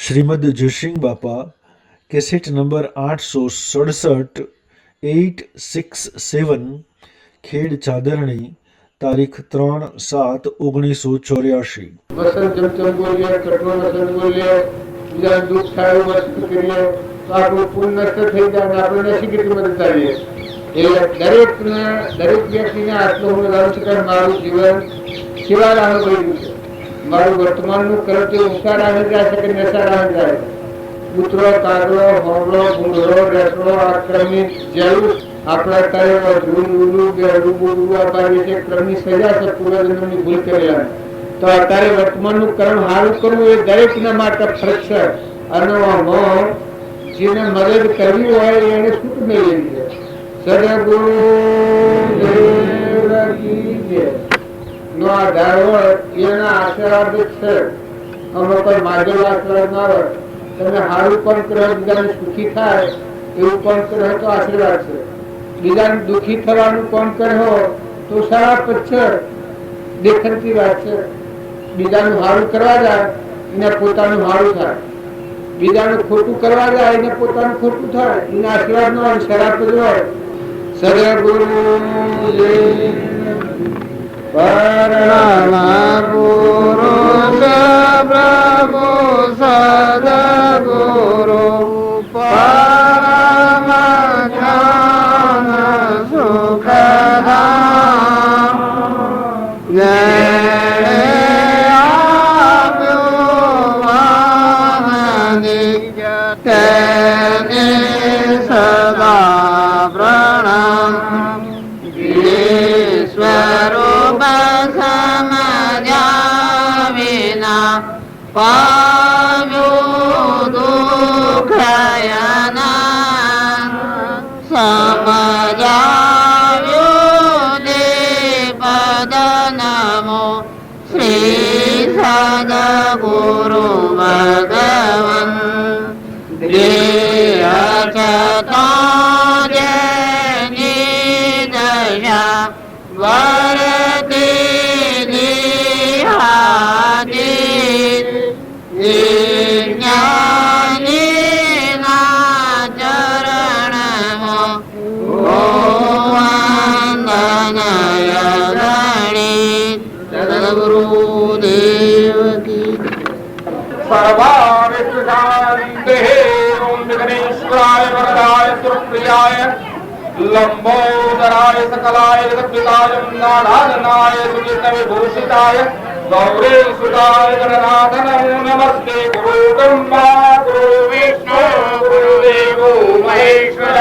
શ્રીમદ જયસિંહ બાપા cassette number 867 867 ખેડ ચાદરણી તારીખ 3/7/1984। વસંત જમચમ બોલીએ, કઠોળ વસંત બોલીએ, બીજા દુઃખ સારું વસ્તુ કરીએ તો આપણું પૂર્ણ નષ્ટ થઈ જાય અને આપણે નસીબ મદદ આવીએ। એટલે દરેક વ્યક્તિને આટલો હું લાવું છું કે મારું જીવન સેવા રાહ ભર્યું છે। મારું વર્તમાનનું કર્મ તે ઊંચા રાહ જાય છે કે નશા રાહ જાય છે। કૂતરો, કાગડો, હોરડો, ભૂંડરો, રેસડો, આક્રમિત જેવું આપણા કાર્યમાં ધૂળું બેડું બોલવું અપાવી છે। ક્રમની સજા છે પૂર્વજન્મની ભૂલ કરેલા। તો અત્યારે વર્તમાનનું કર્મ સારું કરવું એ દરેકના માટે ફરજ છે। અને જેને મદદ કરવી હોય એને છૂટ મેળવી છે। સદગુરુ નો આધાર હોય એના આશીર્વાદ છે। અમે કોઈ માધવ આશીર્વાદ ના હોય, તમે સારું પણ કરો, બીજાને સુખી થાય એવું પણ કરો તો આશીર્વાદ છે। બીજાને દુઃખી થવાનું પણ કરો તો સારા પચ્છર દેખતી વાત છે। બીજાનું સારું કરવા જાય એને પોતાનું સારું થાય, બીજાનું ખોટું કરવા જાય એને પોતાનું ખોટું થાય। એના આશીર્વાદ નો શરાબ જ હોય। સદગુરુ પરમ પુરુષ પ્રભુ સદગુરુ પરમ જ્ઞાન સુખધામ સદા પ્રણામ। સ્વરૂપ સમજ્યા વિના પામ્યું દુઃખયના। સમજાવ્યું તે પદ નમો શ્રી સદગુરુ ભગવન। गुरुदेव की गणेश्वराय वरदाय सुप्रियाय लंबोदराय सकलाय जगद्विताय नारायणाय सुचित विभूषिताय गौरीसुताय गणनाथ नमो नमस्ते। गुरु ब्रह्मा गुरु विष्णु गुरुदेवो महेश्वर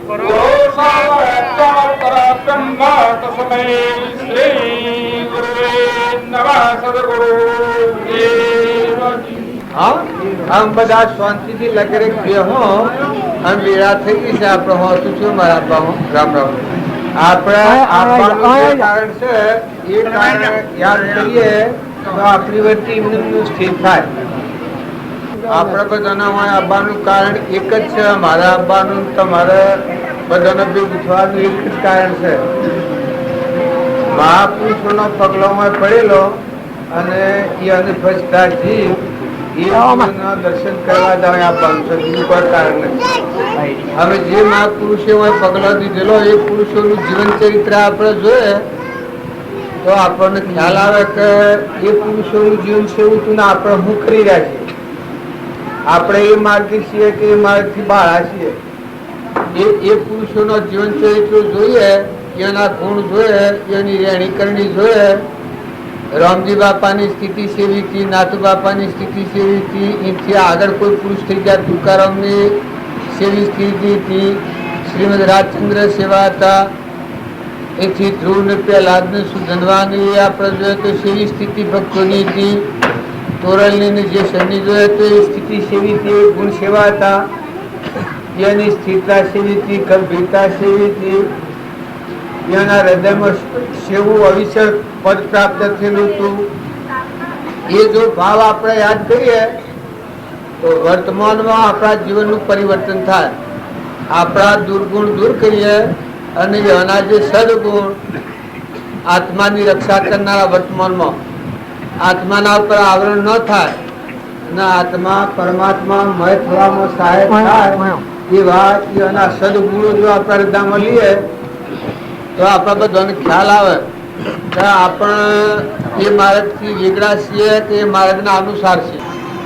गुरु साक्षात् परब्रह्म तस्मै श्री गुरुवे नमः। सद्गुरु हम बदा शांति थी लगे रखिए हो। हम वीरा थे कि से आप हो तो छो मारा पाओ राम राम। कारण से ये कारण याद करिए तो अपनी वृत्ति स्थिर थाय। આપણે બધાના આવવાનું કારણ એક જ છે। મારા આવવાનું તમારે બધાને ભેગું થવાનું એક જ કારણ છે। મહાપુરુષોનો પગલોમાં પડેલો અને એ અનુભવતા જીવ દર્શન કરવા જાવ આપવાનું છે, બીજું કોઈ કારણ નથી। હવે જે મહાપુરુષે પગલો દીધેલો એ પુરુષોનું જીવન ચરિત્ર આપણે જોઈએ તો આપણને ખ્યાલ આવે કે એ પુરુષોનું જીવન છે એવું તું આપણે હું કરી રહ્યા છીએ। આપણે એ માર્ગી છીએ કે એ માર્ગથી બહાર છીએ। એ પુરુષોનો જીવન ચરિત્ર જોઈએ, એના ગુણ જોઈએ, એની રહેણી કરણી જોઈએ। રામજી બાપાની સ્થિતિ સેવી હતી, નાથુ બાપાની સ્થિતિ સેવી હતી, એથી આગળ કોઈ પુરુષ થઈ ગયા તુકારામની સેવી સ્થિતિ હતી, શ્રીમદ રાજચંદ્ર સેવા હતા, એથી ધ્રુવ ને પ્રહલાદને સુધનવાની આપણે જોઈએ તો સેવી સ્થિતિ ભક્તોની હતી। તોરલની જે શરની જોઈએ તો એ સ્થિતિ સેવી હતી, ગુણ સેવા હતા, એની સ્થિરતા સેવી હતી, ગંભીરતા સેવી હતી, એના હૃદયમાં સેવું અવિચળ પદ પ્રાપ્ત થયેલું હતું। એ જો ભાવ આપણે યાદ કરીએ તો વર્તમાનમાં આપણા જીવનનું પરિવર્તન થાય। આપણા દુર્ગુણ દૂર કરીએ અને એના જે સદગુણ આત્માની રક્ષા કરનારા વર્તમાનમાં આત્માના ઉપર આવરણ ન થાય ના આત્મા પરમાત્મા મય થવામાં સહાયક થાય એ વાત એના સદગુણો જો આપણે હૃદયમાં લઈએ તો આપણા બધાને ખ્યાલ આવે કે આપણે એ માર્ગથી વેગળા છીએ કે એ માર્ગના અનુસાર છે.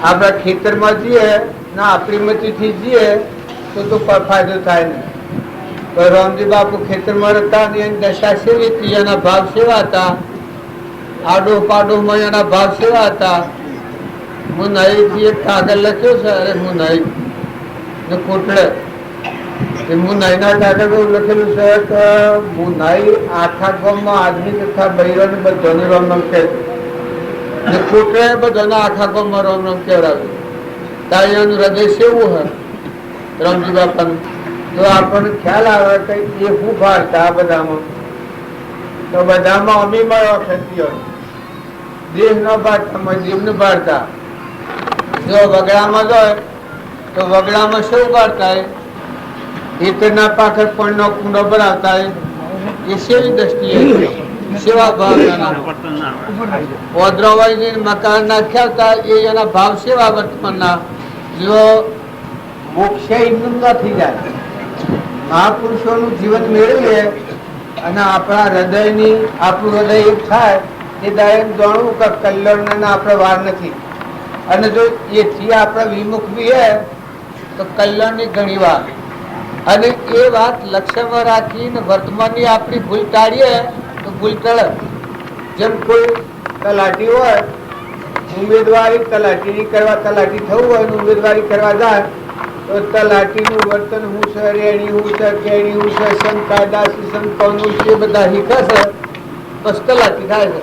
આપણા ખેતરમાં જઈએ ને આપણી મતીથી જઈએ તો ફાયદો થાય નહીં. તો રામજી બાપુ ખેતરમાં રહેતા ને એની દશા સેવી હતી, એના ભાવ સેવા હતા. આડો પાડોમાં એના ભાવ સેવા હતા. હું નાઈથી એક કાગળ લખ્યો છે, અરે હું નાઈ ને કોટડે હું નાઈના કાગળ લખેલું છે કે હું નાઈ આખા ગામમાં આદમી તથા બૈરાને બધાને રામ નામ કહે ને કોટડે બધાના આખા ગામમાં રામ નામ કહેવડાવ્યું. તારે એનું હૃદય સેવું હોય રામજી બાપાનું. તો આપણને ખ્યાલ આવે કે એ શું ભારતા આ બધામાં, તો બધામાં અમી મળો ખેતીઓ દેહ ન ભારતા જીવ ન ભારતા. જો વગડામાં જાય તો વગડામાં શું કરતા ખેતરના પાછળ પણ કુંડો બનાવતા એ સેવી દ્રષ્ટિએ સેવા ભાવ ઓદ્રવાઈ મકાન નાખ્યા હતા એ એના ભાવ સેવા વર્તમાનના. જો મોક્ષ એમનું ન થઈ જાય, મહાપુરુષોનું જીવન મેળવીએ અને આપણા હૃદયની આપણું હૃદય એક થાય એ દરેક જાણવું કે કલ્યાણ આપણે વાર નથી. અને જો એથી આપણે વિમુખ બી હે તો કલ્યાણની ઘણી વાર. અને એ વાત લક્ષ્યમાં રાખીને વર્તમાનની આપણી ભૂલ ટાળીએ તો ભૂલ ટળે. જેમ કોઈ તલાટી હોય, ઉમેદવારી તલાટીની કરવા તલાટી થવું હોય ને ઉમેદવારી કરવા જાય તો તલાટીનું વર્તન હું છે, રેણી હું છે, કેણી હું છે, સમ કાયદા સિસ્ટમ કોનું છે, બધા શીખે છે બસ તલાટી થાય છે.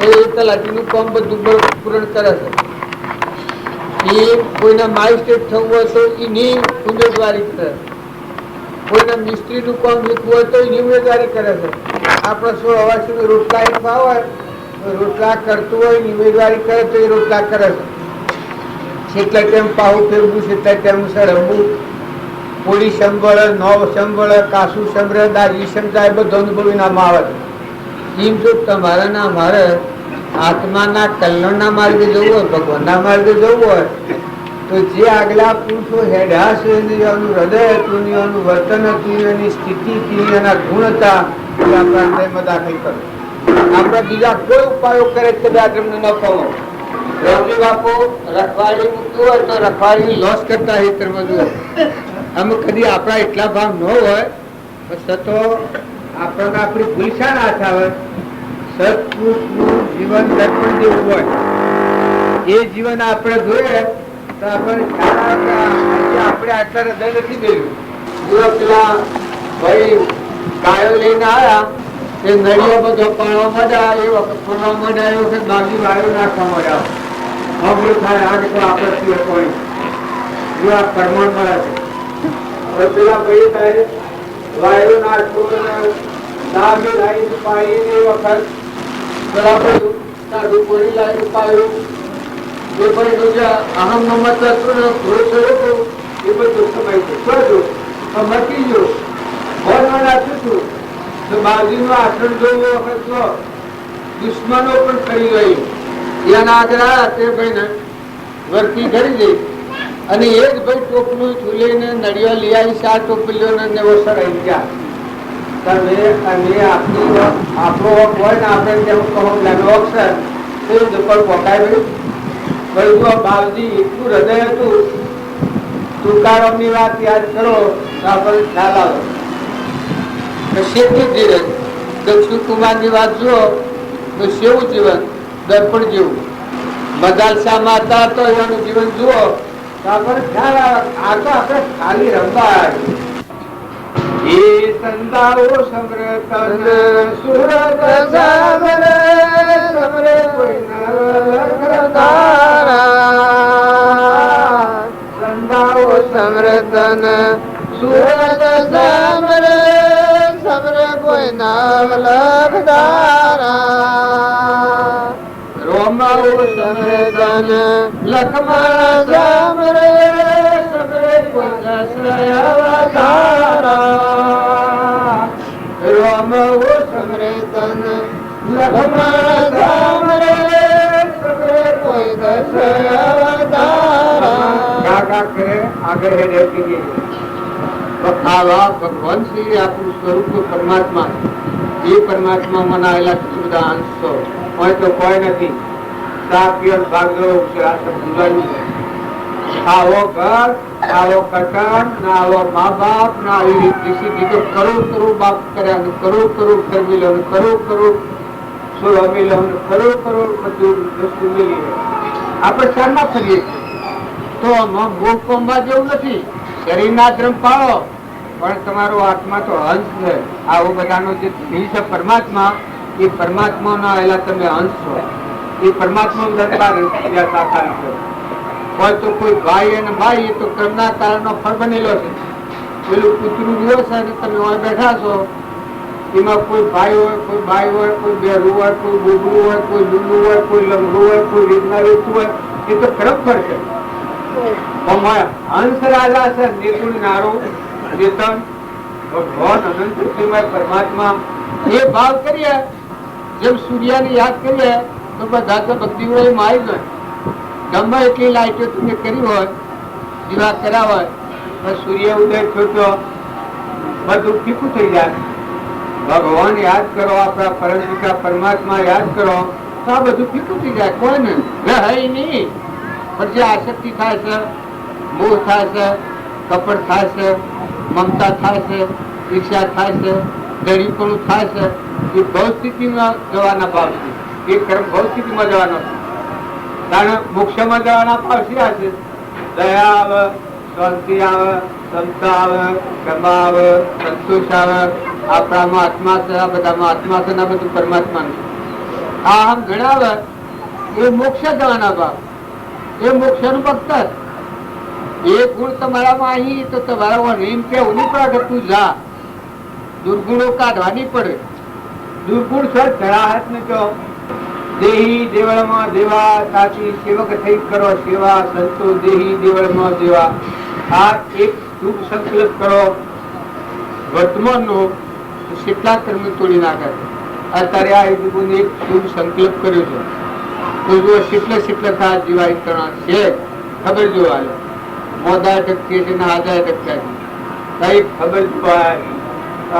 એ તલાટીનું કામ બધું પૂરણ કરે છે. એ કોઈના માજિસ્ટ્રેટ થવું હોય તો એની ઉમેદવારી કરે, કોઈના મિસ્ત્રીનું કામ શીખવું હોય તો એની ઉમેદવારી કરે છે. આપણે શું હવા સુધી રોટલા એમાં હોય રોટલા કરતું હોય એની ઉમેદવારી કરે તો એ રોટલા કરે છે. જેટલા ટાઈમ પાહું ફેરવું જેટલા ટાઈમ રમવું, પોળી સંભળે, નવ સંભળે, કાસુ સંભળે, દાજી સમજાય બધો અનુભવ નામ આવે છે. એમ જો તમારે ના મારે આત્માના કલ્યાણના માર્ગે જવું હોય, ભગવાનના માર્ગે જવું હોય તો જે આગલા પુરુષો હેડ્યા છે એનું હૃદય હતું, એનું વર્તન હતું, એની સ્થિતિ હતી, એના ગુણ હતા એ આપણા હૃદયમાં દાખલ કરો. આપણે બીજા કોઈ ઉપાયો કરે કદાચ તમને ન કહો. રામજી બાપુ રખવાડી મૂકવું હોય તો રખવાડી લોસ કરતા હેતરમાં જુઓ. અમે કદી આપણા એટલા ભાવ ન હોય તો આપણને આપણી ભૂલ શા ના આવે. સત્પુરુષનું જીવન દર્પણ જેવું હોય એ જીવન આપણે જોઈએ તો આપણને ખ્યાલ આવે કે આપણે આટલા હૃદય નથી દેવું. જો પેલા ભાઈ ગાયો લઈને આવ્યા એ નળીઓ બધો પાણવા મળ્યા, એ વખત ફરવા મળ્યા, એ વખત બાજુ વાયુ નાખવા મળ્યા. અમૃત થાય આ તો આપણે કોઈ જો આ પરમાણ મળે છે પેલા ભાઈ થાય વાયુ નાખવું દાબી લાવી પાણી એ વખત બરાબર સારું કોરી લાવી પાયું એ પણ અહમ નમત હતું ને ક્રોધ થયો એ બધું સમય છે. બધું મટી ગયું ભણવા નાખ્યું હતું તો બાજુનું આસન જોયું વખત જો દુશ્મનો પણ કરી ગઈ એના આગળ તે ભાઈ ને વર્તી કરી દઈ અને એ જ ભાઈ ટોપલું ચૂલીને નળીઓ લઈ આવી 4 ટોપલીઓ ને સરાઈ ગયા. તમે અને આપણો વખ હોય ને આપણે જેમ કહો વખ છે તે જ ઉપર પકાવ્યું. ભાઈ જો બાવજી એટલું હૃદય હતું. તુકારામની વાત યાદ કરો તો આપણને ખ્યાલ આવે. શેઠું જીવન દક્ષિણ કુમારની વાત જુઓ તો સેવું જીવન દર્પણ જેવું. મદાલસામાં હતા તો એનું જીવન જુઓ તો આપણને ખ્યાલ આવે. આ તો આપણે ખાલી રમવા એ સંદાઓ સમરતન સુરત સામરે સમરે કોઈ સંદાઓ સમરતન સુરત સામરે સમરે કોઈ નામ લખદારા રોમાઓ સમરતન લખમણ સામરે સમરે કોઈ દશરથારા રોમાઓ સમરતન લખમણ સામરે સમરે કોઈ દશરથારા આગા કરે આગળ રહેતી ગઈ. તો આવા ભગવાન શ્રી આપણું સ્વરૂપ પરમાત્મા, એ પરમાત્મા મનાયેલા બધા અંશો હોય તો કોઈ નથી. આવો ઘર, આવો કટન, ના આવો મા બાપ, ના આવી સીધી તો કરોડ કરોડ બાપ કર્યા, કરોડ કરોડ કર્મી લો, કરોડ કરોડ સુર અમી લો, કરોડ કરોડ બધું વસ્તુ મિલી. આપણે શાના ફરીએ છીએ? તો આમાં મોહ પામવા જેવું નથી. શરીરના ધર્મ પાળો, પણ તમારો આત્મા તો હંસ છે. આવો બધાનો જે ધીર છે પરમાત્મા, એ પરમાત્માના એલા તમે હંસ છો. એ પરમાત્મા દરબાર સાકાર છે. હોય તો કોઈ ભાઈ અને ભાઈ, એ તો કર્મના કારણનો ફળ બનેલો છે. પેલું કૂતરું જુઓ છે અને તમે બેઠા છો, એમાં કોઈ ભાઈ હોય, કોઈ ભાઈ હોય, કોઈ બેરું હોય, કોઈ બોબડું હોય, કોઈ લુલું હોય, કોઈ લંગડું હોય, કોઈ રીતના રીતું હોય, એ તો ખરાબ ફળ છે. હંસ રાજા છે, નિર્ગુણ નારો ચેતન ભગવાન અનંત પરમાત્મા. એ ભાવ કરીએ, જેમ સૂર્યને યાદ કરીએ તો બધા તો ભક્તિ હોય એમાં આવી જાય. ગમે એટલી લાઈટો તમે કરી હોય, દીવા કર્યા હોય, પણ સૂર્ય ઉદય થયો તો બધું ફીકું થઈ જાય. ભગવાન યાદ કરો, આપણા પરમપિતા પરમાત્મા યાદ કરો તો આ બધું ફીકું થઈ જાય. કોઈ ને રહે નહીં. પણ જે આસક્તિ થાય છે, મોહ થાય છે, કપટ થાય છે, મમતા થાય છે, ઈર્ષા થાય છે, દળીપણું થાય છે, એ ભવ સ્થિતિમાં જવાના ભાવ છે. એ કર્મ ભવ સ્થિતિમાં જવાનો છે. કારણ મોક્ષમાં જવાના ભાવ શિયા છે? દયા આવે, શાંતિ આવે, ક્ષમતા આવે, ક્ષમા આવે, સંતોષ આવે. આપણામાં આત્મા છે, આ બધામાં આત્મા છે, આ બધું પરમાત્મા છે. આ આમ ગણાવે એ મોક્ષ જવાના ભાવ, એ મોક્ષ નું ભક્ત. એ ગુણ તમારામાં અહીં તો તમારા એમ કેવું નહીં પડે કે તું જા, દુર્ગુણો કાઢવાની પડે. દુર્ગુણ છે ધરાહત ને કહો, દેહી દેવળમાં દેવા, સાચી સેવક થઈ કરો સેવા, સંતો દેહી દેવળમાં દેવા. આ એક શુભ સંકલ્પ કરો વર્તમાન નો, કેટલા કર્મ તોડી નાખે. અત્યારે આ એક શુભ સંકલ્પ કર્યો છે તો જો શીતલે થાય જીવાય તણા છે ખબર જોવા મોદા ટકીએ છે ને આદા ટક્યા છે, કઈ ખબર જોવાય.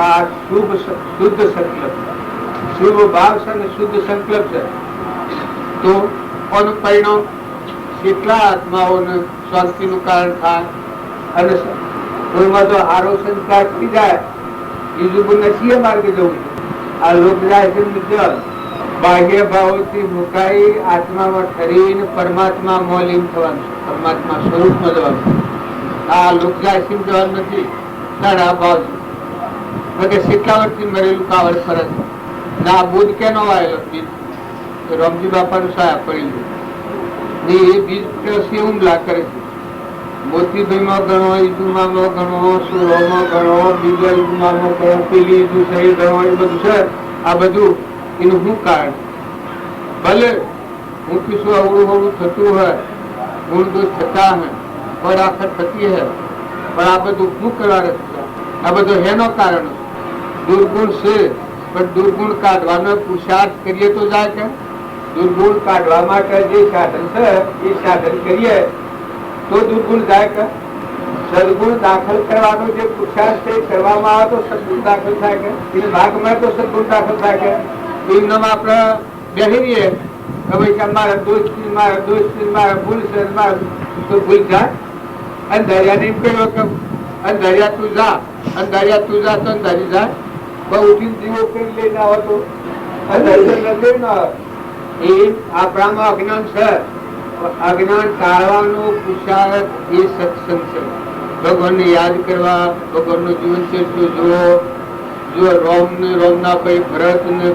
આ શુભ શુદ્ધ સંકલ્પ, શુભ ભાવ છે ને શુદ્ધ સંકલ્પ છે. તો કોનું પરિણામ? કેટલા આત્માઓને શાંતિનું કારણ થાય. અને કોઈમાં તો હારો સંસ્કાર થઈ જાય, બીજું કોઈ નસીએ માર્ગે જવું. આ લોક જાય છે બાહ્ય ભાવોથી મુકાઈ આત્મામાં ઠરીને પરમાત્મા મોલીન થવાનું, પરમાત્મા સ્વરૂપમાં જવાનું. આ લોક જાય છે જવાનું નથી. આ ભાવ છે કેટલા વર્ષથી મરેલું કાવડ ફરે છે. ના બોધ કેનો આવેલો બીજ રામજી બાપાનું સાયા પડી ગયું. એ બીજ હુમલા કરે છે. મોતીભાઈમાં ગણો, ઈદુમાં ગણો, સુરોમાં ગણો, બીજા ઈદુમાં ગણો, પેલી ઈદુ સહી ગણો, એ બધું છે. આ બધું એનું શું કારણ? ભલે હું કીશું અવળું અવળું થતું હોય, ગુણ દોષ થતા હે, પર આખર થતી હે, પણ આ બધું શું કરવા રસ્તા? આ બધું હેનો કારણ દુર્ગુણ છે. પણ દુર્ગુણ કાઢવાનો પુરુષાર્થ કરીએ તો જાય કે? દુર્ગુણ કાઢવા માટે જે સાધન છે એ સાધન કરીએ તો દુર્ગુણ જાય કે? સદગુણ દાખલ કરવાનો જે પુરુષાર્થ છે કરવામાં આવે તો સદગુણ દાખલ થાય કે? એ ભાગમાં તો સદગુણ દાખલ થાય કે? એમનામ આપણે બેસી રહીએ કે ભાઈ મારા દોસ્ત મારા ભૂલ છે, તો ભૂલ જાય. અને દરિયાને એમ કહ્યું કે અંધારિયા તું જા, અંધારિયા તું જા તો અંધારી જાય. બહુ ઉઠીને જીવો કરી લઈને આવો તો એ આપણામાં અજ્ઞાન છે. અજ્ઞાન ટાળવાનો પુરુષાર્થ એ સત્સંગ છે. ભગવાનને યાદ કરવા, ભગવાનનું જીવન ચરિત્ર જુઓ. જો રોમ ને રોમના ભાઈ ભરત ને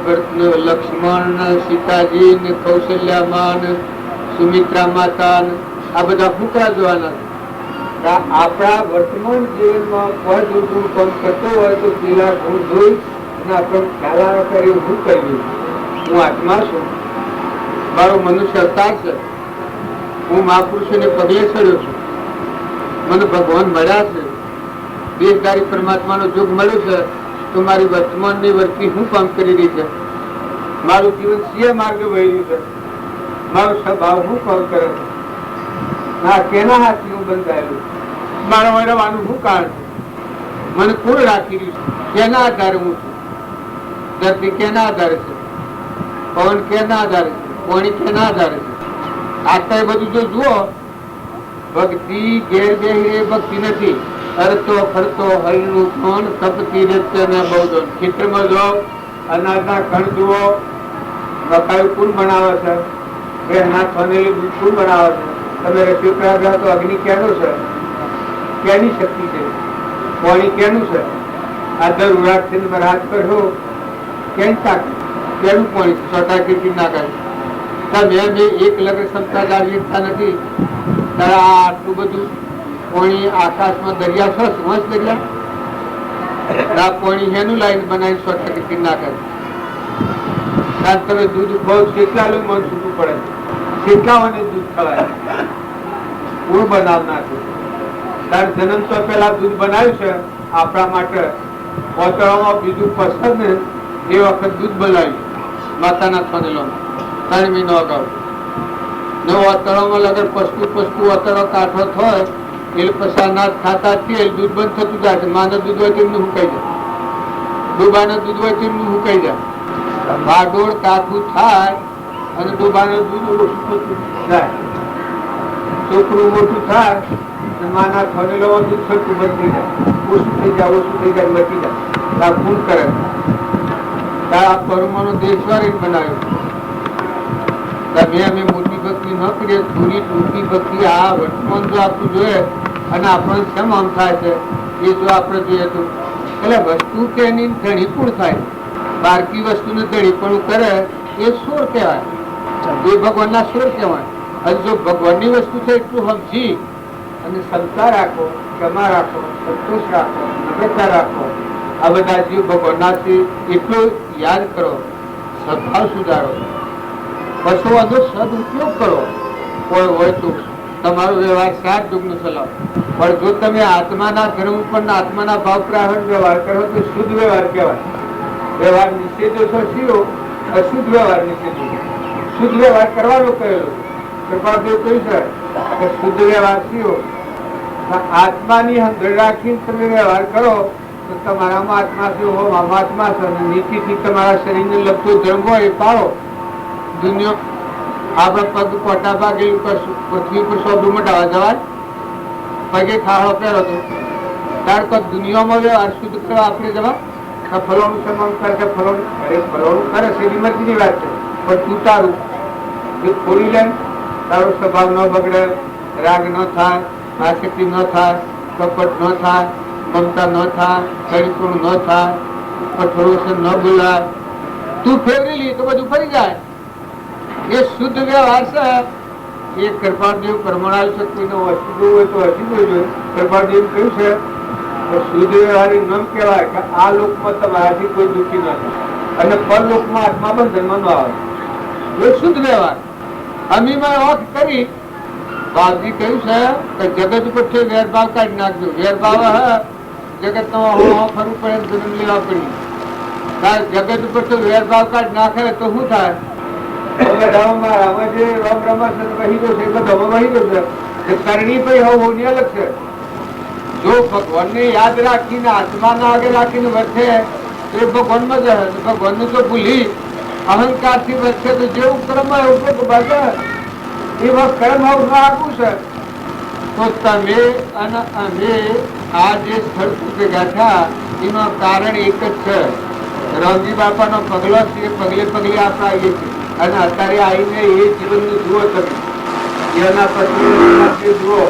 લક્ષ્મણ ને સીતાજી ને કૌશલ્યામાં ને સુમિત્રા માતા ને આ બધા ફૂકરા જોવાના. આપણા વર્તમાન જીવનમાં કોઈ દુર્ગુણ કામ કરતો હોય તો પેલા ગુણ જોઈ અને આપણે ખ્યાલ આવે કરી હું કર્યું. હું આત્મા છું, મારો મનુષ્ય અવતાર છે, હું મહાપુરુષોને પગલે ચડ્યો છું, મને ભગવાન મળ્યા છે, દેહધારી પરમાત્માનો જોગ મળ્યો છે. તો મારી વર્તમાનની વર્તી હું કામ કરી રહી છે? મારું જીવન સિંહ માર્ગે વહી રહ્યું છે. મારો સ્વભાવ હું કામ કરે છે? ના કેના હાથથી હું બંધાયેલું? મારા વળવાનું શું કારણ છે? મને કોણ રાખી રહ્યું છે? કેના આધારે હું છું? ધરતી કેના આધારે છે? પવન કેના આધારે છે? પાણી કેના આધારે છે? આટલા બધું જો જુઓ, ભક્તિ ઘેર બેહી એ ભક્તિ નથી. હરતો ફરતો હરિનું સોન તપતી રેતે ને બહુ ખેતરમાં જાઓ, અનાજના કણ જુઓ, મકાઈ કોણ બનાવે છે? બેહના છોનેલી દૂધ કોણ બનાવે છે? તમે રસોઈ કરવા તો અગ્નિ કેનું છે? કેની શક્તિ છે? પાણી કેનું છે? આ દર ઉરાટ હાથ કરશો કેમ તાકી કેનું પાણી છોટા કીર્તિ ના કરે? તમે એક લગ્ન ક્ષમતા જાળવી શકતા નથી. તારા આટલું બધું પાણી આકાશમાં દરિયા છો સમજ દરિયા પાણી એનું લાઈન બનાવી છોટા કીર્તિ ના કરે. કારણ તમે દૂધ બહુ શેકાલું મન છૂટું પડે, શેકાવાને દૂધ ખવાય. હું બનાવનાર છું. તાર જન્મ તો પેલા દૂધ બનાવ્યું છે આપણા માટે. ઓતળામાં બીજું પસંદ ને એ વખત દૂધ બનાવ્યું માતાના ફનેલોમાં 3 મહિનો અગાઉ. ને ઓતળામાં લગર પસતું ઓતળો કાઠો થાય એટલે પછી અનાજ ખાતા તેલ દૂધ બંધ થતું જાય. માના દૂધ હોય તેમનું સુકાઈ જાય, ડૂબાના દૂધ હોય તેમનું સુકાઈ જાય. ભાડોળ કાઠું થાય અને ડૂબાનું દૂધ ઓછું થતું જાય. છોકરું મોટું થાય માના ફનેલો દૂધ છોટું બંધ થઈ જાય, ઓછું થઈ જાય, મટી જાય. ખૂન કરે. આ પરમાણુ દેશવાળી બનાવ્યો. અમે મોટી ભક્તિ ન કરીએ, થોડી ટૂંકી ભક્તિ આ વર્તમાન જો આપણું જોઈએ અને આપણને કેમ આમ થાય છે એ જો આપણે જોઈએ તો એટલે વસ્તુ કે એની ધણીપૂણ થાય. બારકી વસ્તુને ધણીપણું કરે એ સોર કહેવાય, એ ભગવાનના સોર કહેવાય. અને જો ભગવાનની વસ્તુ છે એટલું સમજી અને ક્ષમતા રાખો, ક્ષમા રાખો, સંતોષ રાખો, નમ્રતા રાખો, આ બધા જીવ ભગવાનના છે એટલું યાદ કરો, સદભાવ સુધારો, વસ્તુઓનો સદઉપયોગ કરો. કોઈ હોય તો તમારો વ્યવહાર 7 યુગનો ચલાવો. પણ જો તમે આત્માના ધર્મ ઉપર આત્માના ભાવ પ્રાહણ વ્યવહાર કરો તો શુદ્ધ વ્યવહાર કહેવાય. વ્યવહાર નિષેધો છો શીરો, અશુદ્ધ વ્યવહાર નિષેધો. શુદ્ધ વ્યવહાર કરવાનો કહેલો કૃપાદેવ કહ્યું છે કે શુદ્ધ વ્યવહાર શીરો. આત્માની અંદર રાખીને તમે વ્યવહાર કરો તો તમારામાં આત્મા છે, આમાં આત્મા છે. નીતિથી તમારા શરીરને લગતો ધર્મ હોય એ પાળો. દુનિયા આપડે પગ પોટા ભાગેલું કરશું, પૃથ્વી પર 100 ડુમટાવા જવાય? પગે ખાડો પહેરો તો તાર દુનિયામાં વ્યવહાર શુદ્ધ કરવા આપણે જવા? ફલોનું સમાન કરે, ફલોનું કરે છે એની મરજીની વાત છે. પણ તું તારું જો ખોલી લે, તારો સ્વભાવ ન બગડે, રાગ ન થાય, આસક્તિ ન થાય, કપટ ન થાય, મમતા ન થાય, ચરિત્રું ન થાય, કઠોર ન બોલાય, તું ફેરવી લી તો બધું ફરી જાય. એ શુદ્ધ વ્યવહાર છે. એ કૃપાદેવ પ્રમાણ છે. કોઈને અશુદ્ધ હોય તો અશુદ્ધ હોય. કૃપાદેવ કહ્યું છે શુદ્ધ વ્યવહાર નામ કહેવાય કે આ લોકમાં તમારાથી કોઈ દુઃખી ન થાય અને પરલોકમાં આત્મા બંધનમાં ન આવે. એ શુદ્ધ વ્યવહાર. અમીમાં ઓખ કરી બાપજી કહ્યું છે કે જગત ઉપર વેરભાવ કાઢી નાખજો. વેરભાવ જગત નો ફરવું પડે, જન્મ લેવા પડી. જગત ઉપર વેરભાવ કાઢી નાખે તો શું થાય? જો ભગવાનને યાદ રાખીને આત્માના આગળ રાખીને વર્તે તો ભગવાન માં જાય. ભગવાન ને તો ભૂલી અહંકાર થી વર્તે તો જેવું કર્મ એવા કર્મ આગું છે. તો તમે અને અમે આ જે સ્થળ ભેગા થયા એનું કારણ એક જ છે. રામજી બાપાનો પગલો છે, પગલે પગલે આપણે આવીએ છીએ. અને અત્યારે આવીને એ જીવનનું જુઓ તમે, એના પછી જુઓ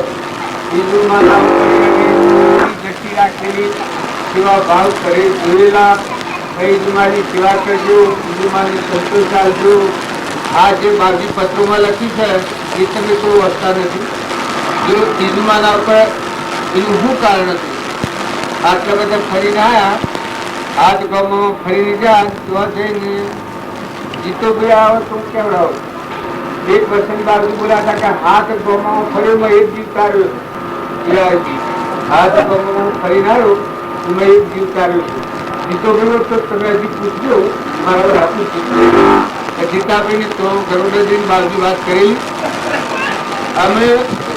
બીજું દ્રષ્ટિ રાખેલી સેવા ભાવ કરે જોયેલા. મારી સેવા કરજો, બીજું મારી સંતોષ ચાલજો. આ જે બાજી પત્રોમાં લખ્યું છે એ તમે કોઈ વસ્તા નથી. જો ત્રીજું માના ઉપર એનું શું કારણ હતું? આટલા બધા ફરીને આવ્યા, હાથ ગામમાં ફરીને ગયા તો જઈને જીતો ગયા આવે તો કેવડાવો. એક વર્ષની બાજુ બોલ્યા હતા કે હાથ ગામમાં ફર્યો એક જીવ તાર્યો. હાથ ગામમાં ફરીને આવ્યો એમાં એક જીવ તાર્યો છે. જીતો ગયો તો તમે હજી પૂછજો, મારા હાથું પૂછજો. જીતાભાઈ ને તો ગરુડજી બાજુ વાત કરી. અમે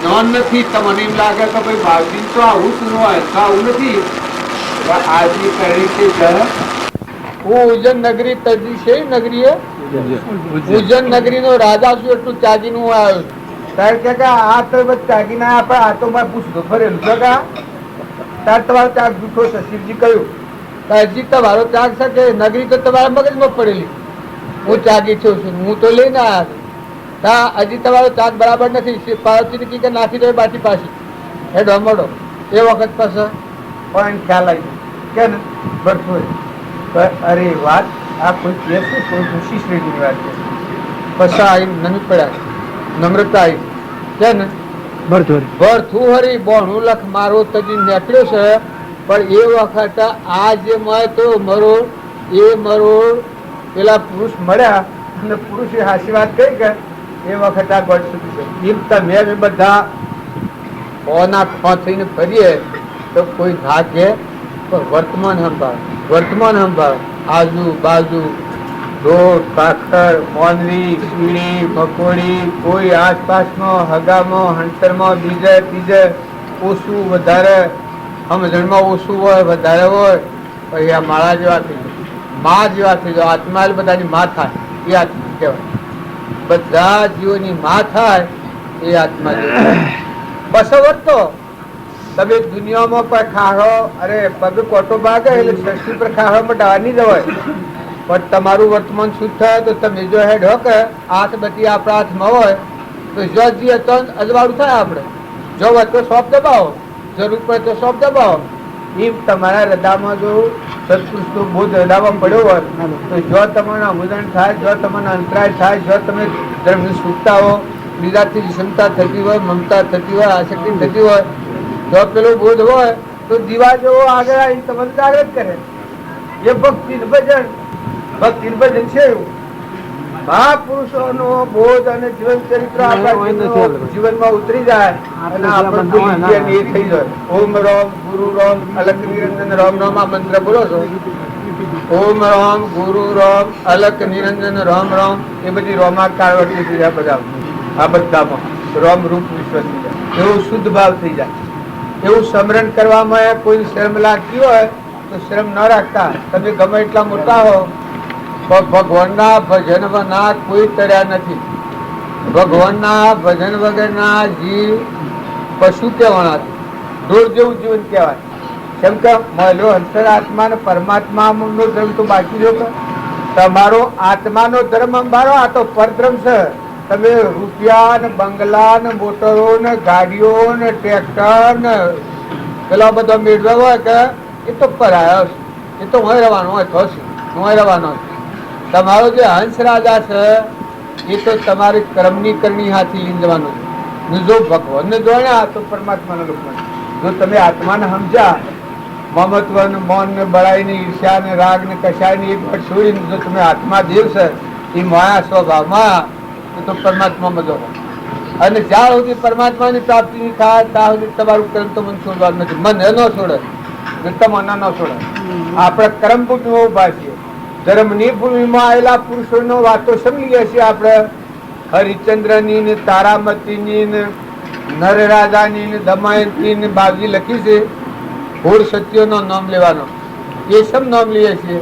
જ્ઞાન નથી તો મને એમ લાગે કે ભાઈ બાવજી તો આવું શું હોય તો આવું નથી. પણ આજની કરણી છે જરા હું ઉજ્જૈન નગરી તજી છે નગરી ઉજ્જૈન નગરી નો રાજા છું એટલું ત્યાગી નું આવ્યો તાર કે આ તો ત્યાગી ના આપે આ તો મેં પૂછતો ફરેલું છે કે તાર તમારો ત્યાગ જૂઠો છે. શિવજી કહ્યું હજી તમારો ત્યાગ છે કે નગરી તો તમારા મગજમાં પડેલી હું ત્યાગી છું હું તો લઈને આવ્યા હજી તમારો ત્યાગ બરાબર નથી. પાર્વતી કી કે નાખી દો બાટી પાછી એ ડમડો એ વખત પાસે પણ ખ્યાલ આવી કે ને બરફોય અરે વાત આ કોઈ કે છે કોઈ ખુશી શ્રેણીની વાત છે. પછી આવી નમી પડ્યા નમ્રતા આવી કે ને ભરથું હરી બોણું લખ મારો તજી નીકળ્યો છે. પણ એ વખત આ જે મળે તો મરોડ એ મરોડ પેલા પુરુષ મળ્યા અને પુરુષે હાસી વાત કહી કે એ વખત આ ગોળ સુધી છે. એમ તમે બધા ઓના ખો થઈને ફરીએ તો કોઈ ના કે વર્તમાન સંભાળ આજુ બાજુ રોડ કાખર મોનવી સીડી મકોડી કોઈ આસપાસનો હગામાં હંસરમાં બીજે ત્રીજે ઓછું વધારે સમજણમાં ઓછું હોય વધારે હોય પછી આ માળા જેવા થઈ જાય મા જેવા થઈ જાય. આત્મા બધાની મા થાય એ આત્મા કહેવાય. બધા જીવોની મા થાય એ આત્મા જેવા. બસ વર્તો તમે દુનિયામાં કોઈ ખાહો અરે પગ કોટો ભાગે એટલે સૃષ્ટિ પર ખાવામાં ડાવાની જવાય. પણ તમારું વર્તમાન શુદ્ધ થાય તો તમે જો હેડ હો કે હાથ બધી આપણા હાથમાં હોય તો જો જઈએ તો અજવાળું થાય. આપણે જો હોય તો સોપ દબાવો જરૂર પડે તો સોપ દબાવો. એમ તમારા હૃદયમાં જો સત્પુરુષનો બોધ હૃદયમાં પડ્યો હોય તો જો તમને અમુદન થાય જો તમને અંતરાય થાય જો તમે ધર્મની શુદ્ધતા હો બીજાથી ક્ષમતા થતી હોય મમતા થતી હોય આસક્તિ થતી હોય જો પેલો બોધ હોય તો દીવા જેવો આગળ આવીને તમને જાગૃત કરે. એ ભક્તિ ભજન છે એવું મહાપુરુષોનો બોધ અને જીવન ચરિત્ર આપણા જીવનમાં ઉતરી જાય અને આપણે ભૂલી એ થઈ જાય. ઓમ રામ ગુરુ રામ અલક નિરંજન રામ રામ આ મંત્ર બોલો છો. ઓમ રામ ગુરુ રામ અલક નિરંજન રામ રામ એ બધી રોમાકાર વટી થઈ જાય બધા આ બધામાં રામ રૂપ વિશ્વ થઈ જાય. એવું શુદ્ધ ભાવ થઈ જાય. એવું સ્મરણ કરવામાં કોઈ શરમ લાગતી હોય તો શરમ ન રાખતા. તમે ગમે એટલા મોટા હો ભગવાનના ભજનમાં ના કોઈ તર્યા નથી. ભગવાનના ભજન વગરના જીવ પશુ કહેવાના ઢોર જેવું જીવન કહેવાય. કેમ કે મળ્યો અંતર આત્મા ને પરમાત્મા નો ધર્મ તો બાકી રહ્યો. તમારો આત્માનો ધર્મ અંબારો આ તો પરધર્મ છે. તમે રૂપિયા ને બંગલા ને મોટરો ને ગાડીઓ ને ટ્રેક્ટર ને પેલા બધા મેળવ્યા હોય કે એ તો પરાયો છે. એ તો હું રહેવાનો હોય થશે હું રહેવાનો છે. તમારો જે હંસ રાજા છે એ તો તમારી કર્મની કરણી હાથી લઈને જવાનું છે. જો ભગવાનને જોયા તો પરમાત્માના લોકમાં. જો તમે આત્માને સમજ્યા મમત્વ ને મૌન ને બળાઈ ને ઈર્ષ્યા ને રાગ ને કશાય ને એક વાત છોડીને જો તમે આત્મા દેવ છે એ માયા સ્વભાવમાં તો પરમાત્મામાં જો. અને જ્યાં સુધી પરમાત્માની પ્રાપ્તિ નહીં થાય ત્યાં સુધી તમારું કર્મ તો મન છોડવાનું નથી. મન ન છોડે મન ન છોડે. આપણે કર્મ ભૂમિમાં ઉભા છીએ. ધર્મની ભૂમિમાં આવેલા પુરુષોનો વાતો સમજી ગયા છીએ આપણે. હરિચંદ્રની ને તારામતીની ને નરરાજાની ને દમયંતી ને બાવજી લખી છે. ઘોર સત્યોનો નામ લેવાનો એ સબ નામ લઈએ છીએ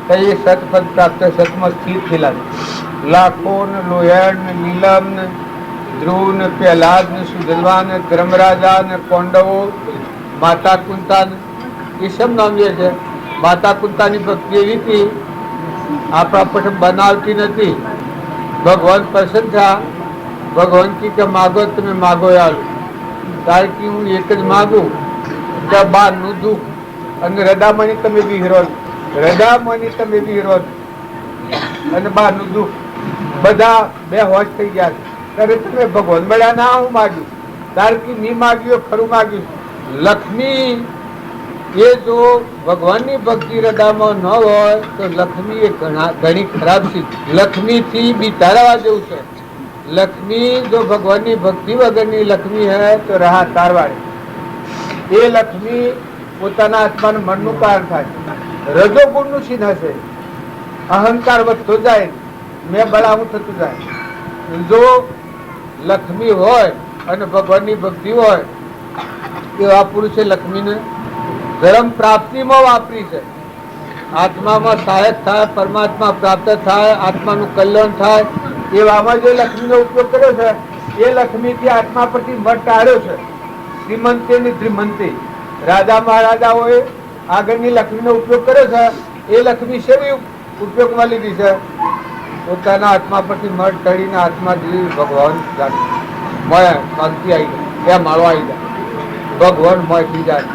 તો એ સતપદ પ્રાપ્ત સતમાં સ્થિર થયેલા લાખો ને લોયણ ને નીલમ ને ધ્રુવ ને પ્રહલાદ ને સુધલવા ને ધર્મરાજા ને પાંડવો માતા કુંતા એ સબ નામ લે છે. માતા કુંતાની ભક્તિ એવી હતી આપણા પર બનાવતી નથી. ભગવાન પ્રસન્ન થયા. ભગવાન કી કે માગો તમે માગો યાર કારણ કે હું એક જ માગું કે બહારનું દુઃખ અને હૃદયમાંની તમે વિહરો હૃદયમાંની તમે વિહરો અને બહારનું દુઃખ બધા બે હોશ થઈ ગયા છે. ત્યારે તમે ભગવાન મળ્યા ના હું માગ્યું કારણ કે મેં માગ્યું ખરું માગ્યું. લક્ષ્મી એ જો ભગવાનની ભક્તિ હૃદયમાં ન હોય તો લક્ષ્મી એ ઘણી ખરાબ છે. લક્ષ્મીથી બિતારવા જેવું છે. લક્ષ્મી જો ભગવાનની ભક્તિ વગરની લક્ષ્મી હૈ તો રહા તારવાડી. એ લક્ષ્મી પોતાના આત્માનું મનનું કારણ થાય. રજોગુણનું ચિહ્ન હશે. અહંકાર વધતો જાય મેં બળાવું થતું જાય. જો લક્ષ્મી હોય અને ભગવાનની ભક્તિ હોય એવા પુરુષે લક્ષ્મીને ધર્મ પ્રાપ્તિમાં વાપરી છે. આત્મામાં સહાયક થાય, પરમાત્મા પ્રાપ્ત થાય, આત્માનું કલ્યાણ થાય એવામાં જે લક્ષ્મીનો ઉપયોગ કર્યો છે એ લક્ષ્મીથી આત્મા પરથી મત ટાળ્યો છે. શ્રીમંતે ને ધ્રીમંતે રાજા મહારાજાઓએ આગળની લક્ષ્મીનો ઉપયોગ કર્યો છે. એ લક્ષ્મી શેવી ઉપયોગમાં લીધી છે? પોતાના આત્મા પરથી મત ટાળીને આત્મા ભગવાન મળે, શાંતિ આવી જાય, ત્યાં માળો આવી જાય, ભગવાન મળતી જાય.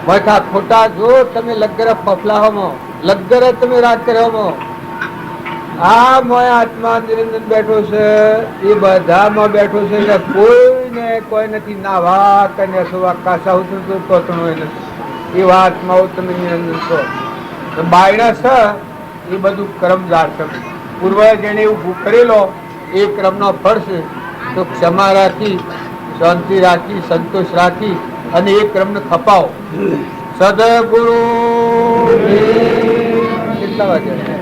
મથા ખોટા જો તમે લગર ફફલાહોમાં લગર તમે રાજ કરવામાં આ મોય આત્મા નિરંજન બેઠો છે એ બધામાં બેઠો છે એટલે કોઈને કોઈ નથી. નાવા કને સુવા કાસા ઉતર તો નથી એવા આત્માઓ તમે નિરંજન છો. બાયણા છે એ બધું કર્મદાર છે. પૂર્વજે જેને એવું કરેલો એ ક્રમનો ફળ છે. તો ક્ષમા રાખી, શાંતિ રાખી, સંતોષ રાખી અને એ ક્રમને ખપાવો. સદગુરુ કેટલા વાગ્યા?